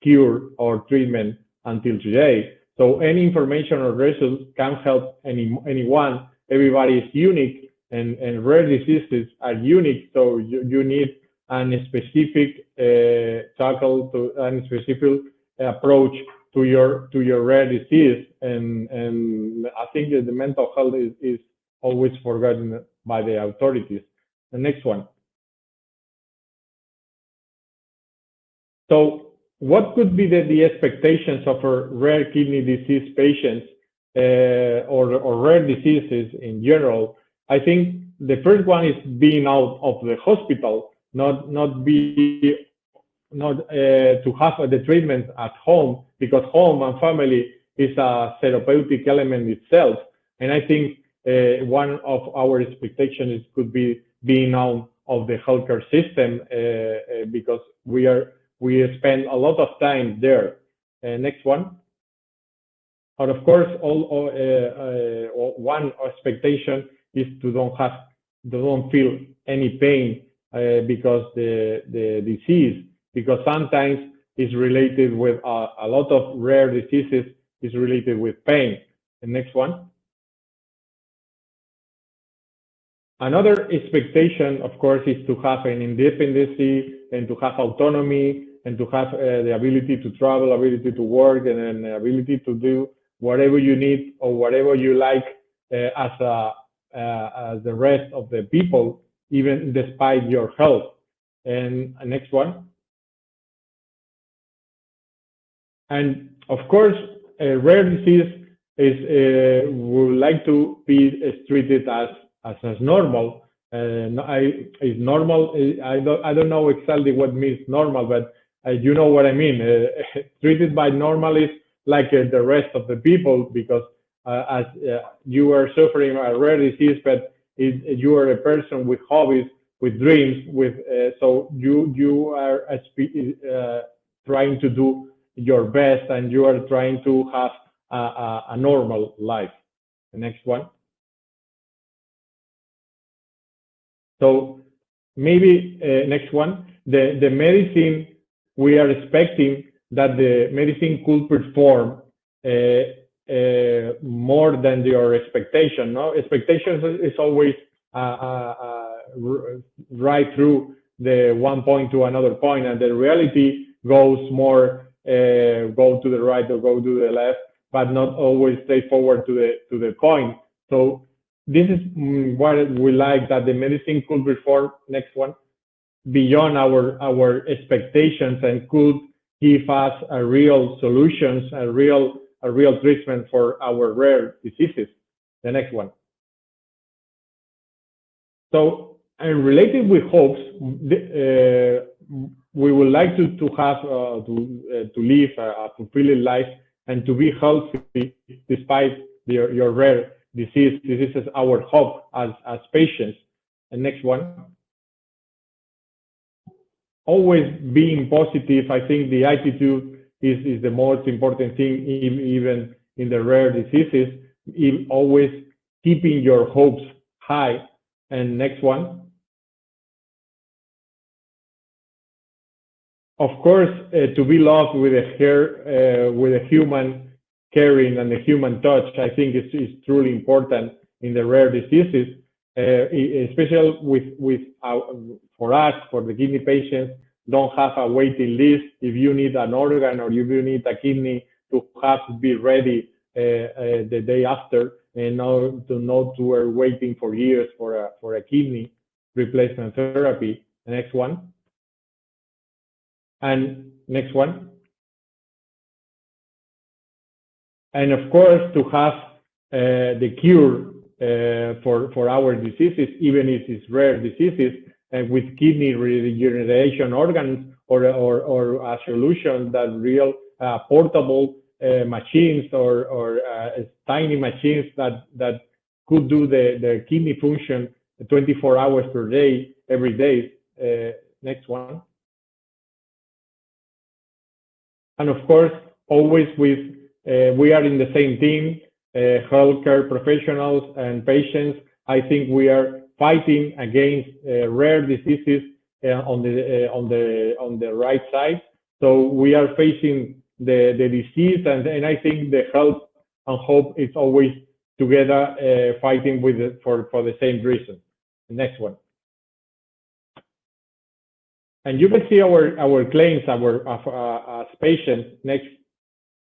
cure or treatment until today. So any information or results can help anyone. Everybody is unique, and rare diseases are unique. So you need a specific tackle to a specific approach to your rare disease. And I think that the mental health is always forgotten by the authorities. The next one. So what could be the expectations of a rare kidney disease patients or rare diseases in general? I think the first one is being out of the hospital, not to have the treatment at home, because home and family is a therapeutic element itself. And I think one of our expectations could be being out of the healthcare system, because we spend a lot of time there. Next one. And of course, one expectation is to don't feel any pain because the disease, because sometimes it's related with a lot of rare diseases is related with pain. The next one. Another expectation, of course, is to have an independence and to have autonomy and to have the ability to travel, ability to work, and an ability to do whatever you need or whatever you like as the rest of the people, even despite your health. And next one. And of course, a rare disease is would like to be treated as normal. Is normal. I don't know exactly what means normal, but you know what I mean. Treated by normal is like the rest of the people, because as you are suffering a rare disease, but you are a person with hobbies, with dreams, with so you are trying to do your best, and you are trying to have a normal life. The next one. So maybe next one, the medicine, we are expecting that the medicine could perform more than your expectation. No, expectations is always right through the one point to another point, and the reality goes more go to the right or go to the left, but not always straightforward to the point. So this is what we like, that the medicine could perform, next one, beyond our expectations, and could give us a real solutions, a real treatment for our rare diseases. The next one. So, and related with hopes, we would like to have to live a fulfilling life and to be healthy despite your rare disease. This is our hope as patients. And next one. Always being positive. I think the attitude is the most important thing, even in the rare diseases. Always keeping your hopes high. And next one. Of course, to be loved with a human caring and a human touch, I think is truly important in the rare diseases, especially for us, for the kidney patients. Don't have a waiting list. If you need an organ or if you need a kidney, to have to be ready the day after, and not to are waiting for years for a kidney replacement therapy. The next one. And next one. And of course, to have the cure for our diseases, even if it's rare diseases, and with kidney regeneration organs, or a solution that real portable machines or tiny machines that could do the kidney function 24 hours per day, every day. Next one. And of course, always with, we are in the same team, healthcare professionals and patients. I think we are fighting against rare diseases on the right side. So we are facing the disease, and I think the health and hope is always together, fighting with it for the same reason. Next one. And you can see our claims, as patients. Next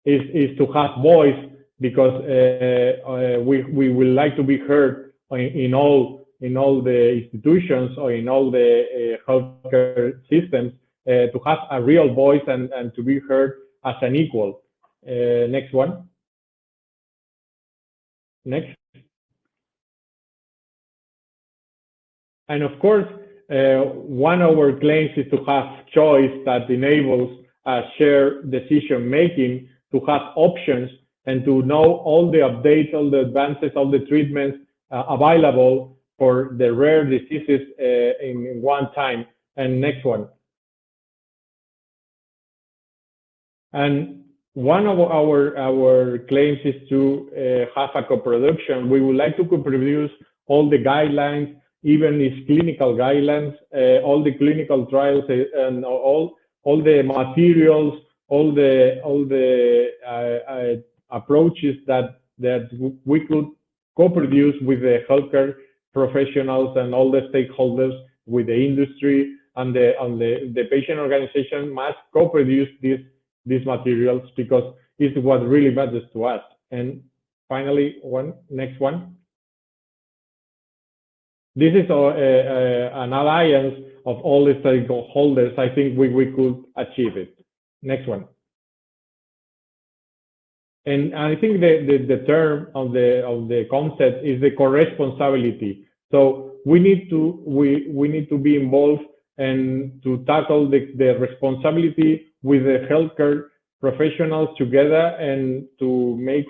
is to have voice, because we would like to be heard in all the institutions or in all the healthcare systems, to have a real voice and to be heard as an equal. Next one. Next. And of course, one of our claims is to have choice that enables shared decision making, to have options, and to know all the updates, all the advances, all the treatments available for the rare diseases in one time. And next one. And one of our claims is to have a co-production. We would like to co-produce all the guidelines, even its clinical guidelines, all the clinical trials, and all the materials, all the approaches that we could co-produce with the healthcare professionals and all the stakeholders, with the industry, and the patient organization must co-produce these materials, because it's what really matters to us. And finally, next one. This is an alliance of all the stakeholders. I think we could achieve it. Next one. And I think the term of the concept is the co-responsibility. So we need to be involved and to tackle the responsibility with the healthcare professionals together, and to make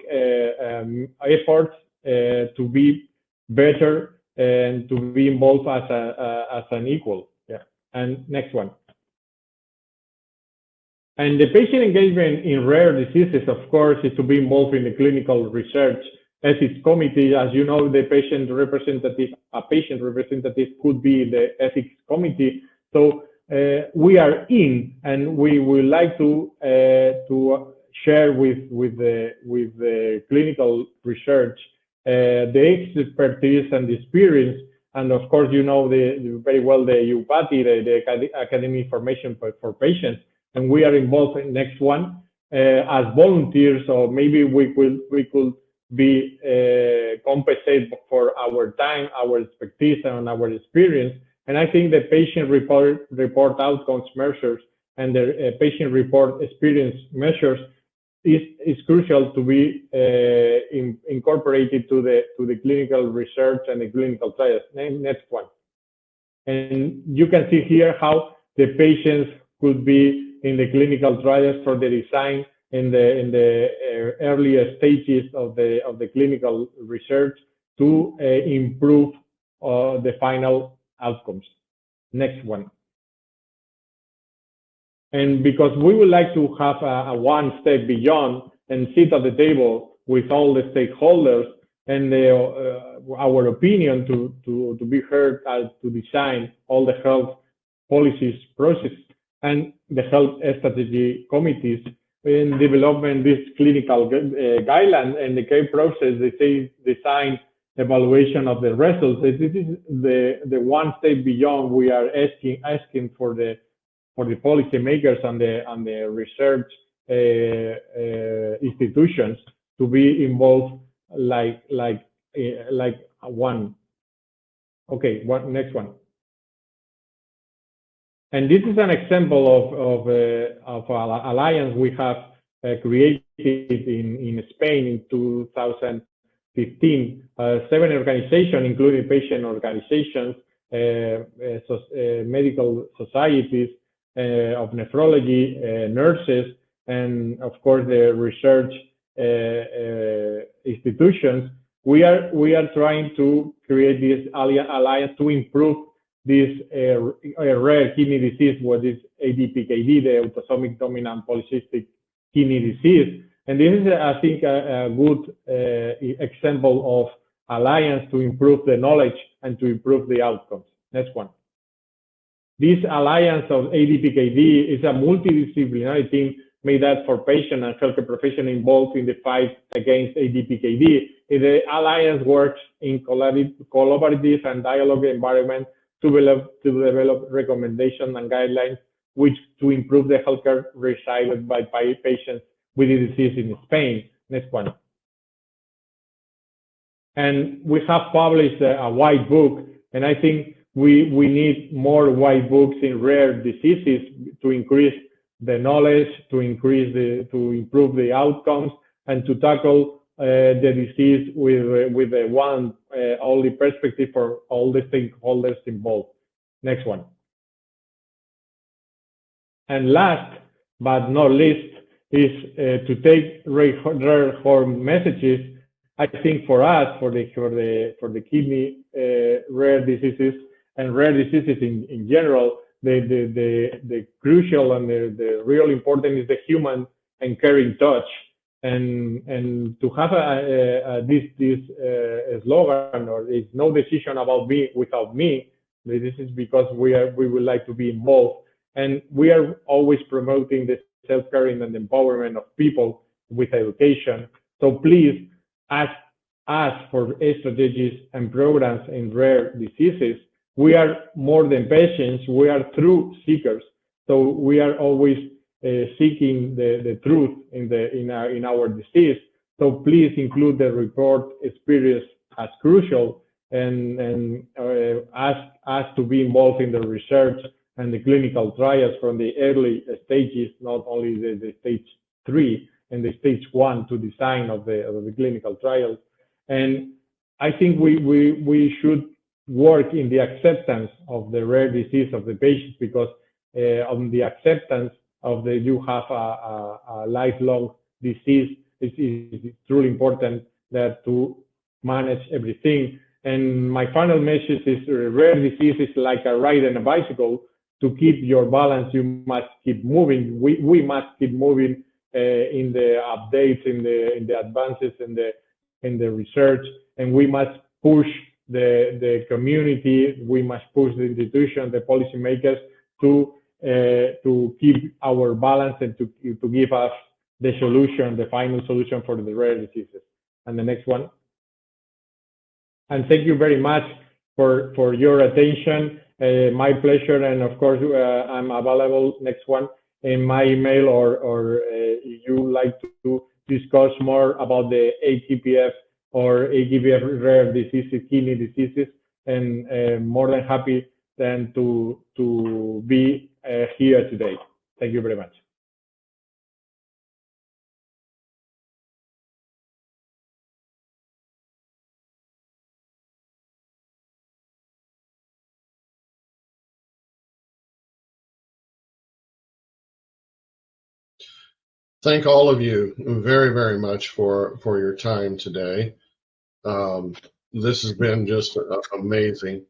efforts to be better and to be involved as an equal. Yeah. And next one. And the patient engagement in rare diseases, of course, is to be involved in the clinical research ethics committee. As you know, a patient representative could be in the ethics committee. So we are in, and we would like to share with the clinical research the expertise and the experience, and of course, you know very well the UPATI, the Academic Information for Patients, and we are involved in next one as volunteers. So maybe we could be compensated for our time, our expertise, and our experience. And I think the patient report outcomes measures and the patient report experience measures is crucial to be incorporated to the clinical research and the clinical trials. Next one. And you can see here how the patients could be in the clinical trials for the design in the earlier stages of the clinical research to improve the final outcomes. Next one. And because we would like to have a one step beyond and sit at the table with all the stakeholders and our opinion to be heard, to design all the health policies process and the health strategy committees in development this clinical guideline and the care process, they design evaluation of the results. This is the one step beyond. We are asking for the policymakers and the research institutions to be involved like one. Okay, next one. And this is an example of an alliance we have created in Spain in 2015. 7 organizations, including patient organizations, medical societies of nephrology, nurses, and of course the research institutions. We are trying to create this alliance to improve this rare kidney disease, what is ADPKD, the autosomic dominant polycystic kidney disease. And this is, I think, a good example of alliance to improve the knowledge and to improve the outcomes. Next one. This alliance of ADPKD is a multidisciplinary team made up for patient and healthcare professionals involved in the fight against ADPKD. The alliance works in collaborative and dialogue environment to develop recommendations and guidelines which to improve the healthcare received by patients with the disease in Spain. Next one. And we have published a white book, and I think we need more white books in rare diseases to increase the knowledge, to improve the outcomes, and to tackle the disease with the one only perspective for all the stakeholders involved. Next one. And last but not least is to take rare HoR messages. I think for us, for the kidney rare diseases and rare diseases in general, the crucial and the real important is the human and caring touch. And to have this slogan, or it's no decision about me without me. This is because we would like to be involved, and we are always promoting the self-caring and empowerment of people with education. So please ask for strategies and programs in rare diseases. We are more than patients; we are truth seekers. So we are always seeking the truth in our disease. So please include the report experience as crucial, and ask us to be involved in the research and the clinical trials from the early stages, not only the stage 3 and the stage 1 to design of the clinical trials. And I think we should work in the acceptance of the rare disease of the patients, because on the acceptance of you have a lifelong disease, it's truly important that to manage everything. And my final message is rare disease is like a ride on a bicycle. To keep your balance, you must keep moving. We must keep moving in the updates, in the advances, in the research, and we must push the community. We must push the institution, the policymakers to keep our balance and to give us the solution, the final solution for the rare diseases. And the next one. And thank you very much for your attention. My pleasure, and of course I'm available next one in my email, or if you like to discuss more about the AKPF or AKPF rare diseases, kidney diseases, and more than happy then to be here today. Thank you very much. Thank all of you very, very much for your time today. This has been just amazing.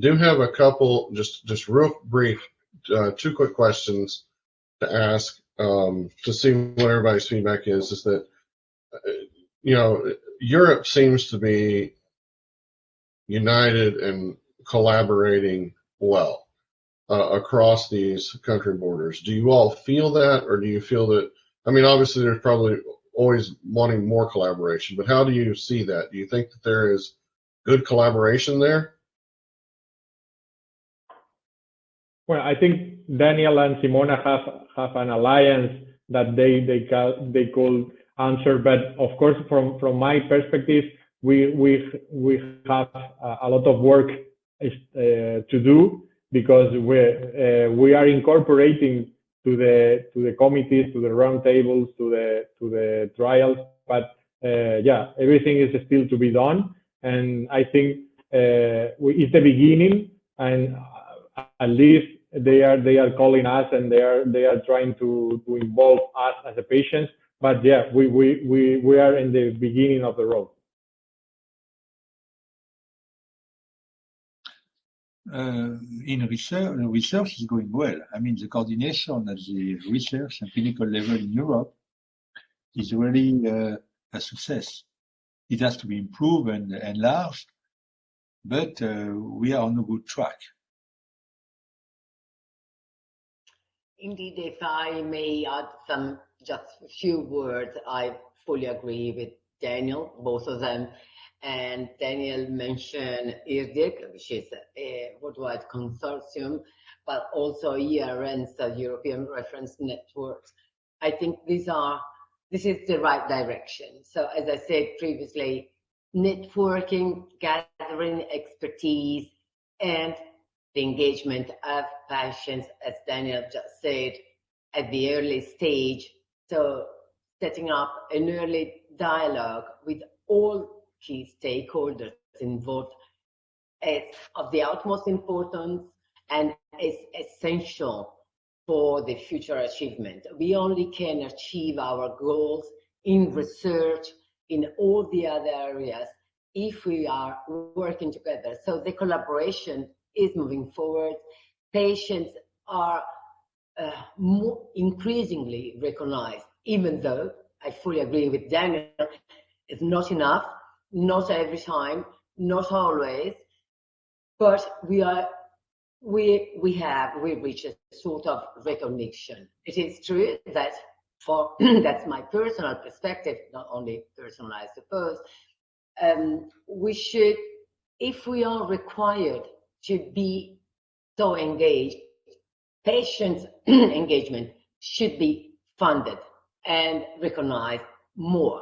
Do have a couple, just real brief, 2 quick questions to ask to see what everybody's feedback is. Is that Europe seems to be united and collaborating well across these country borders. Do you all feel that, or do you feel that? I mean, obviously, there's probably always wanting more collaboration, but how do you see that? Do you think that there is good collaboration there? Well, I think Daniel and Simona have an alliance that they could answer, but of course, from my perspective, we have a lot of work to do, because we are incorporating to the committees, to the roundtables, to the trials, but yeah, everything is still to be done, and I think it's the beginning, and at least they are calling us, and they are trying to involve us as a patients, but yeah, we are in the beginning of the road. In research is going well. I mean, the coordination at the research and clinical level in Europe is really a success. It has to be improved and enlarged, but we are on a good track. Indeed, if I may add just a few words, I fully agree with Daniel, both of them. And Daniel mentioned IRDIC, which is a worldwide consortium, but also ERNs, the European Reference Networks. I think this is the right direction. So as I said previously, networking, gathering expertise, and the engagement of patients, as Daniel just said, at the early stage. So setting up an early dialogue with all key stakeholders involved is of the utmost importance and is essential for the future achievement. We only can achieve our goals in research, in all the other areas, if we are working together. So the collaboration is moving forward. Patients are increasingly recognized even though I fully agree with Daniel, it's not enough, not every time, not always, but we reach a sort of recognition. It is true that that's my personal perspective, not only personal, I suppose. We should, if we are required to be so engaged, patient engagement should be funded and recognized more,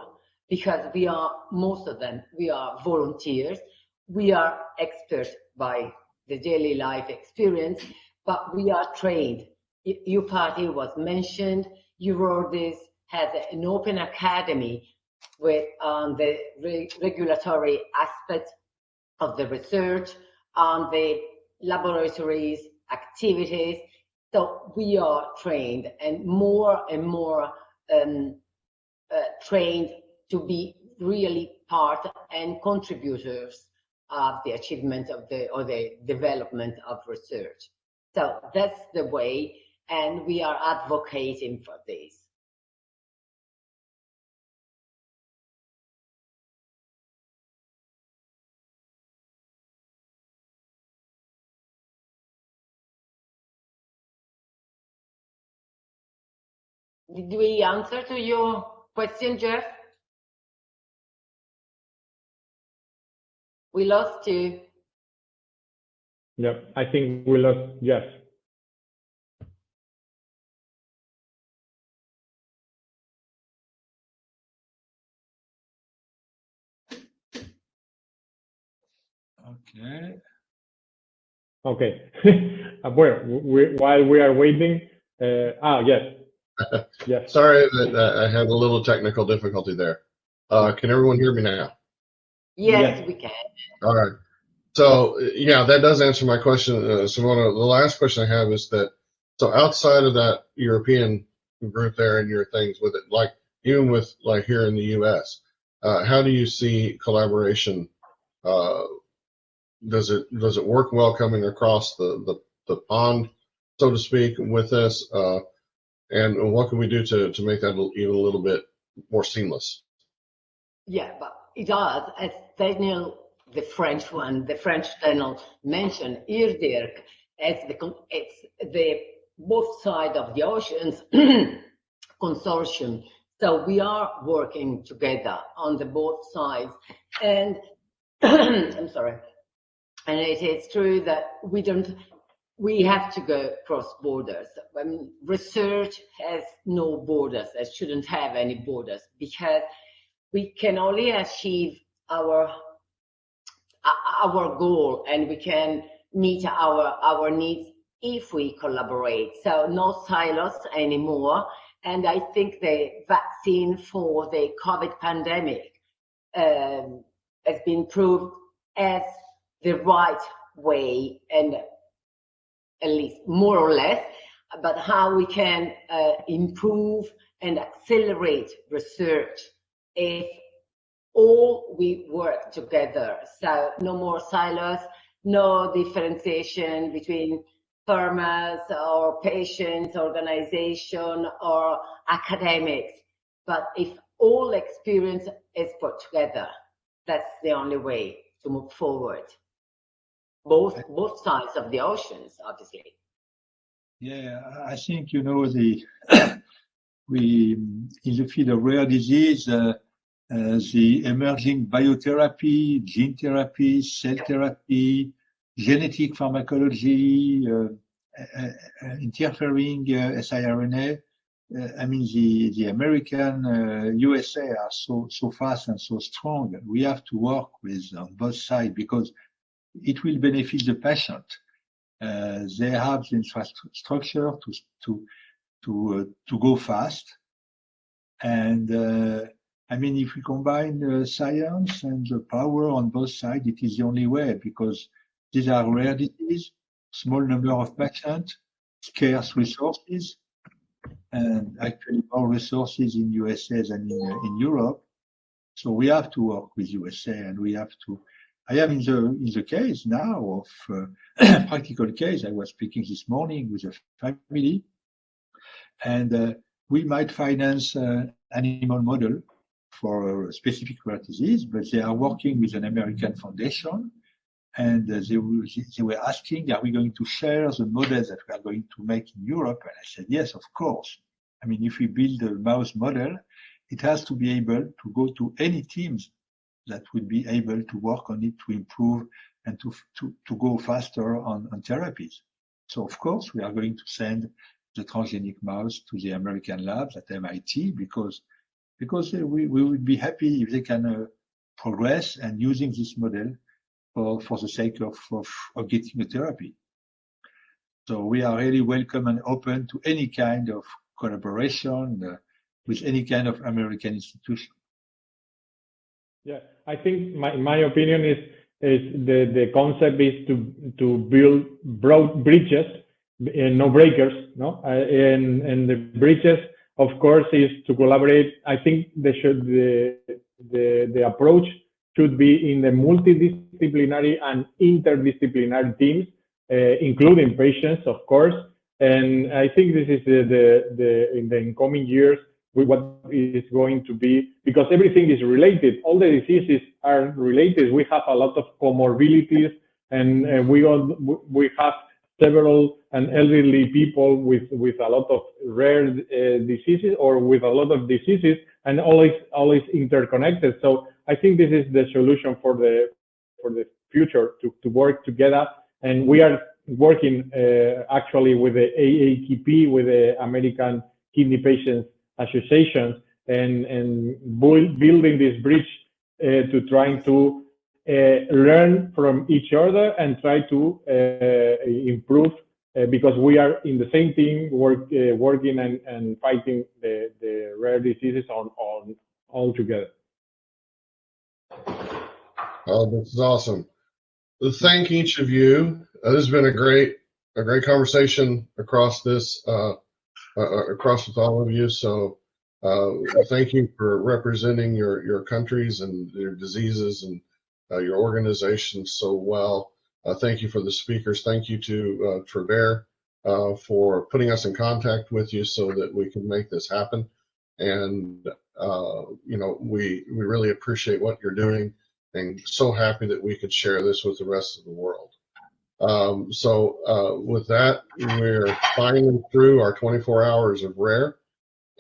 because most of them, we are volunteers, we are experts by the daily life experience, but we are trained. U-Party was mentioned, URORDIS has an open academy with the regulatory aspect of the research, on the laboratories, activities. So we are trained and more trained to be really part and contributors of the achievement of the development of research. So that's the way, and we are advocating for this. Did we answer to your question, Jeff? We lost you. Yep, I think we lost Jeff. Okay. Okay. Well, while we are waiting, yes. Yes. Sorry that I had a little technical difficulty there. Can everyone hear me now? Yes, we can. All right. So yeah, that does answer my question, Simona. The last question I have is that, so outside of that European group there and your things with it, like even with like here in the U.S., how do you see collaboration? Does it work well coming across the pond, so to speak, with this? And what can we do to make that even a little bit more seamless? Yeah, but it does, as Daniel, the French Daniel mentioned, IRDIRC, it's the both sides of the oceans consortium. So we are working together on the both sides, and I'm sorry. And it is true that we have to go cross borders. Research has no borders, it shouldn't have any borders, because we can only achieve our goal, and we can meet our needs if we collaborate. So no silos anymore. And I think the vaccine for the COVID pandemic has been proved as the right way, and at least more or less, but how we can improve and accelerate research if all we work together. So no more silos, no differentiation between farmers or patients, organization or academics. But if all experience is put together, that's the only way to move forward. Both sides of the oceans, obviously. Yeah, I think, you know, we in the field of rare disease, the emerging biotherapy, gene therapy, cell therapy, genetic pharmacology, interfering siRNA. I mean, the American USA are so fast and so strong. We have to work with on both sides, because it will benefit the patient. They have the infrastructure to go fast, and I mean, if we combine science and the power on both sides, it is the only way, because these are rare disease, small number of patients, scarce resources, and actually more resources in USA than in Europe. So we have to work with USA, and we have to. I am in the case now of practical case. I was speaking this morning with a family, and we might finance an animal model for a specific rare disease, but they are working with an American foundation, and they were asking, are we going to share the models that we are going to make in Europe? And I said, yes, of course. I mean, if we build a mouse model, it has to be able to go to any teams that would be able to work on it to improve and to go faster on therapies. So of course, we are going to send the transgenic mouse to the American labs at MIT because we would be happy if they can progress and using this model for the sake of getting a therapy. So we are really welcome and open to any kind of collaboration with any kind of American institution. Yeah, I think my opinion is the concept is to build broad bridges and no breakers, no, and the bridges, of course, is to collaborate. I think the approach should be in the multidisciplinary and interdisciplinary teams, including patients, of course. And I think this is in the incoming years what is going to be, because everything is related. All the diseases are related. We have a lot of comorbidities, and we have several and elderly people with a lot of rare diseases or with a lot of diseases, and always interconnected. So I think this is the solution for the future to work together. And we are working actually with the AATP, with the American Kidney Patients Association, and building this bridge to trying to learn from each other and try to improve because we are in the same team working and fighting the rare diseases on all together. Oh, this is awesome. Thank each of you. This has been a great conversation across this across with all of you. So thank you for representing your countries and your diseases and your organizations so well. Thank you for the speakers. Thank you to Trevor for putting us in contact with you so that we can make this happen. And you know, we really appreciate what you're doing, and so happy that we could share this with the rest of the world. So with that, we're finally through our 24 hours of rare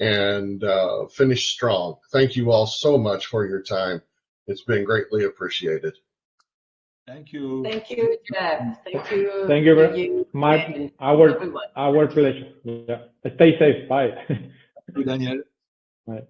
and finished strong. Thank you all so much for your time. It's been greatly appreciated. Thank you. Thank you, Jeff. Thank you. Thank you very much. Our pleasure. Yeah. Stay safe. Bye. Thank you, Daniel. Bye.